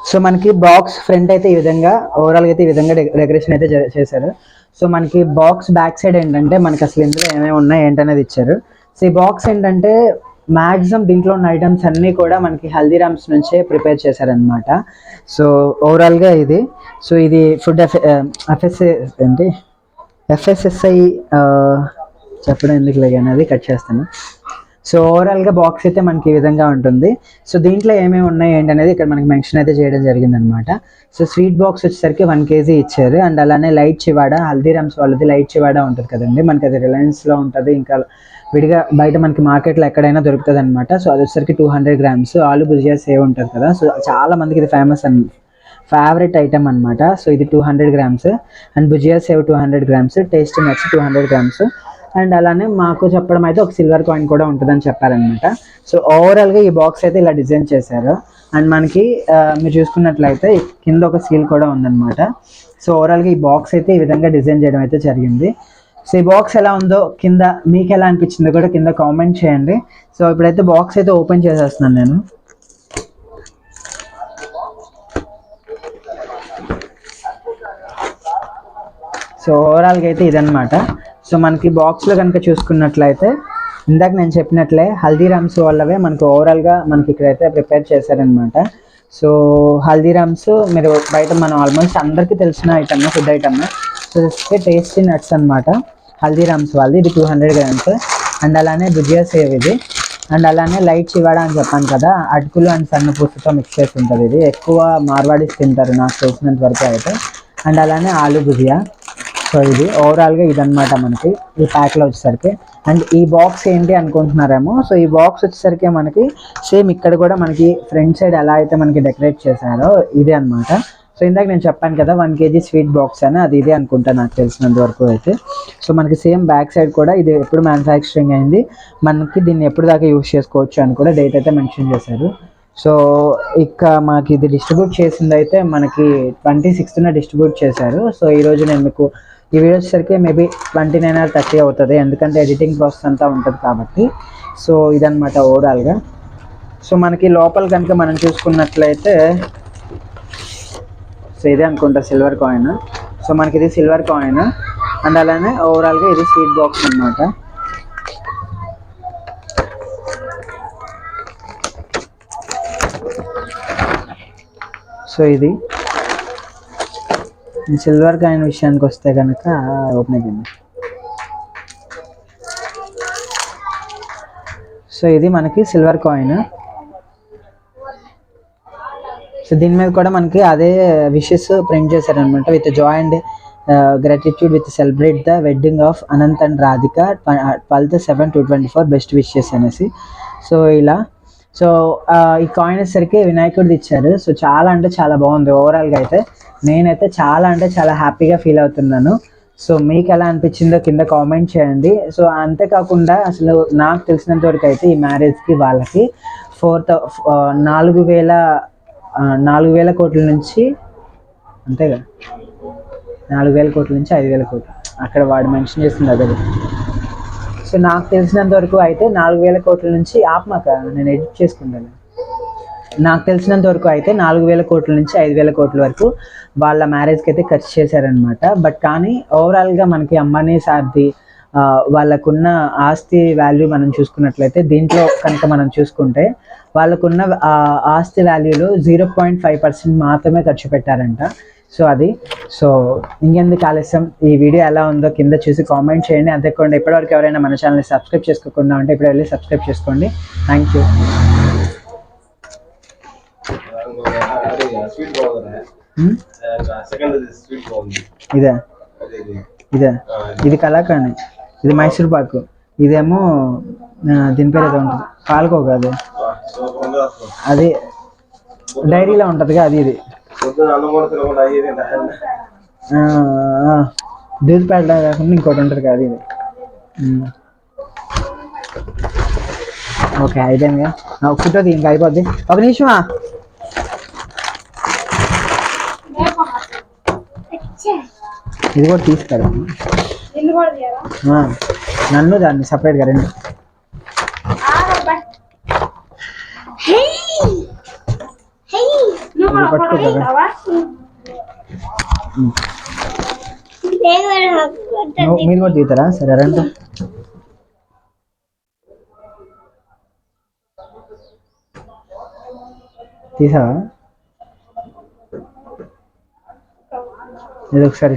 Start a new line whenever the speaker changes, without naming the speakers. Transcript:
So మనకి box front అయితే ఈ విధంగా ఓవరాల్గా అయితే ఈ విధంగా డెకరేషన్ అయితే చేశారు. సో మనకి బాక్స్ బ్యాక్ సైడ్ ఏంటంటే మనకి అసలు ఇందులో ఏమేమి ఉన్నాయి ఏంటనేది ఇచ్చారు. సో ఈ బాక్స్ ఏంటంటే మ్యాక్సిమం దీంట్లో ఉన్న ఐటమ్స్ అన్నీ కూడా మనకి హల్దీరామ్స్ నుంచే ప్రిపేర్ చేశారనమాట. సో ఓవరాల్గా ఇది సో ఇది ఫుడ్ ఎఫ్ఎస్ఎస్ఐ చెప్పడం ఎందుకు లేదు అనేది కట్ చేస్తాను. సో ఓవరాల్గా బాక్స్ అయితే మనకి ఈ విధంగా ఉంటుంది. సో దీంట్లో ఏమేమి ఉన్నాయి ఏంటనేది ఇక్కడ మనకి మెన్షన్ అయితే చేయడం జరిగిందనమాట. సో స్వీట్ బాక్స్ వచ్చేసరికి 1 kg ఇచ్చారు. అండ్ అలానే లైట్ చివాడా, హల్దీరామ్స్ వాళ్ళది లైట్ చివాడా ఉంటుంది కదండి, మనకి అది రిలయన్స్లో ఉంటుంది, ఇంకా విడిగా బయట మనకి మార్కెట్లో ఎక్కడైనా దొరుకుతుంది అనమాట. సో అది వచ్చేసరికి 200 grams. ఆలు భుజియా సేవ్ ఉంటుంది కదా, సో చాలా మందికి ఇది ఫేవరెట్ ఐటమ్ అనమాట. సో ఇది 200 grams. And bhujia save 200 grams, tasty nuts 200 grams. And అలానే మాకు చెప్పడం అయితే ఒక సిల్వర్ కాయిన్ కూడా ఉంటుందని చెప్పారనమాట. సో ఓవరాల్గా ఈ బాక్స్ అయితే ఇలా డిజైన్ చేశారు. అండ్ మనకి మీరు చూసుకున్నట్లయితే కింద ఒక సీల్ కూడా ఉందన్నమాట. సో ఓవరాల్గా ఈ బాక్స్ అయితే ఈ విధంగా డిజైన్ చేయడం అయితే జరిగింది. సో ఈ బాక్స్ ఎలా ఉందో కింద మీకు ఎలా అనిపించిందో కూడా కింద కామెంట్ చేయండి. సో ఇప్పుడైతే బాక్స్ అయితే ఓపెన్ చేసేస్తున్నాను నేను. సో ఓవరాల్గా అయితే ఇదనమాట. సో మనకి బాక్స్లో కనుక చూసుకున్నట్లయితే ఇందాక నేను చెప్పినట్లే హల్దీరామ్స్ వాళ్ళవే మనకు ఓవరాల్గా మనకి ఇక్కడైతే ప్రిపేర్ చేశారనమాట. సో హల్దీరామ్స్ మీరు బయట మనం ఆల్మోస్ట్ అందరికీ తెలిసిన item, food item. So tasty nuts అనమాట హల్దీరామ్స్ వాళ్ళది, ఇది 200 grams. అండ్ అలానే భుజియా సేవ్ ఇది. అండ్ అలానే లైట్ చివాడా అని చెప్పాను కదా, అటుకులు అండ్ సన్న పూసతో మిక్స్ చేసి ఉంటుంది. ఇది ఎక్కువ మార్వాడీస్ తింటారు నాకు తెలిసినంత వరకు అయితే. అండ్ అలానే ఆలు భుజియా. సో ఇది ఓవరాల్గా ఇదనమాట మనకి ఈ ప్యాక్లో వచ్చేసరికి. అండ్ ఈ బాక్స్ ఏంటి అనుకుంటున్నారేమో, సో ఈ బాక్స్ వచ్చేసరికి మనకి సేమ్ ఇక్కడ కూడా మనకి ఫ్రంట్ సైడ్ ఎలా అయితే మనకి డెకరేట్ చేశారో ఇదే అనమాట. సో ఇందాక నేను చెప్పాను కదా 1 kg స్వీట్ బాక్స్ అని, అది ఇదే అనుకుంటా నాకు తెలిసినంత వరకు అయితే. సో మనకి సేమ్ బ్యాక్ సైడ్ కూడా ఇది ఎప్పుడు మ్యానుఫ్యాక్చరింగ్ అయింది, మనకి దీన్ని ఎప్పుడు దాకా యూస్ చేసుకోవచ్చు అని కూడా డేట్ అయితే మెన్షన్ చేశారు. సో ఇక మనకి ఇది డిస్ట్రిబ్యూట్ చేసింది అయితే మనకి 26th డిస్ట్రిబ్యూట్ చేశారు. సో ఈరోజు నేను మీకు ఈ వీడియో వచ్చేసరికి మేబీ 29 or 30 అవుతుంది, ఎందుకంటే ఎడిటింగ్ ప్రాసెస్ అంతా ఉంటుంది కాబట్టి. సో ఇదనమాట ఓవరాల్గా. సో మనకి లోపల కనుక మనం చూసుకున్నట్లయితే సో ఇదే అనుకుంటా సిల్వర్ కాయిన్. సో మనకి ఇది సిల్వర్ కాయిన్. అండ్ అలానే ఓవరాల్గా ఇది స్వీట్ బాక్స్ అనమాట. సో ఇది సిల్వర్ కాయిన్ విషయానికి వస్తే కనుక ఓపెన్ అయిపోయింది. సో ఇది మనకి సిల్వర్ కాయిన్. సో దీని మీద కూడా మనకి అదే విషెస్ ప్రింట్ చేశారనమాట, with Joy and gratitude with celebrate the wedding of Anant and Radhika 12/7/2024 best wishes అనేసి. సో ఇలా సో ఈ కాయిన్ వచ్చేసరికి వినాయకుడిది ఇచ్చారు. సో చాలా అంటే చాలా బాగుంది ఓవరాల్గా అయితే. నేనైతే చాలా అంటే చాలా హ్యాపీగా ఫీల్ అవుతున్నాను. సో మీకు ఎలా అనిపించిందో కింద కామెంట్ చేయండి. సో అంతేకాకుండా అసలు నాకు తెలిసినంత వరకు అయితే ఈ మ్యారేజ్కి వాళ్ళకి 4,000 కోట్ల నుంచి అంతేగా 4,000 కోట్ల నుంచి 5,000 కోట్లు అక్కడ వాడు మెన్షన్ చేస్తుంది అదే. సో నాకు తెలిసినంత వరకు అయితే 4,000 కోట్ల నుంచి ఆపమాక నేను ఎడిట్ చేసుకుంటాను. నాకు తెలిసినంత వరకు అయితే 4,000 కోట్ల నుంచి 5,000 కోట్ల వరకు వాళ్ళ మ్యారేజ్కి అయితే ఖర్చు చేశారనమాట. బట్ కానీ ఓవరాల్గా మనకి అంబానీ సార్ది వాళ్ళకున్న ఆస్తి వాల్యూ మనం చూసుకున్నట్లయితే దీంట్లో కనుక మనం చూసుకుంటే వాళ్ళకున్న ఆస్తి వాల్యూలో 0.5% మాత్రమే ఖర్చు పెట్టారంట. సో అది. సో ఇంకెందుకు ఆలస్యం, ఈ వీడియో ఎలా ఉందో కింద చూసి కామెంట్ చేయండి. అంతేకాకుండా ఇప్పటివరకు ఎవరైనా మన ఛానల్ని సబ్స్క్రైబ్ చేసుకోకుండా ఉంటే ఇప్పుడు వెళ్ళి సబ్స్క్రైబ్ చేసుకోండి. Thank you. ఇదే ఇదే ఇది కలాకండ్, ఇది మైసూర్ పాకు, ఇదేమో దీని పేరు ఏదో ఉంటుంది పాలకో కాదు, అది డైరీలో ఉంటుందిగా అది. ఇది దూద్ ప్యాడ్లా కాకుండా ఇంకోటి ఉంటుంది కదా ఇది. ఓకే అయిపోయిందిగా, ఫోటోది ఇంకా అయిపోద్ది. ఒక నిమిషమా, ఇది కూడా తీసుకురా. నన్ను దాన్ని సపరేట్గా రెండు. ఇది పట్టుకోగా మీరు కూడా తీతారా సరే రండి తీసావా ఇది ఒకసారి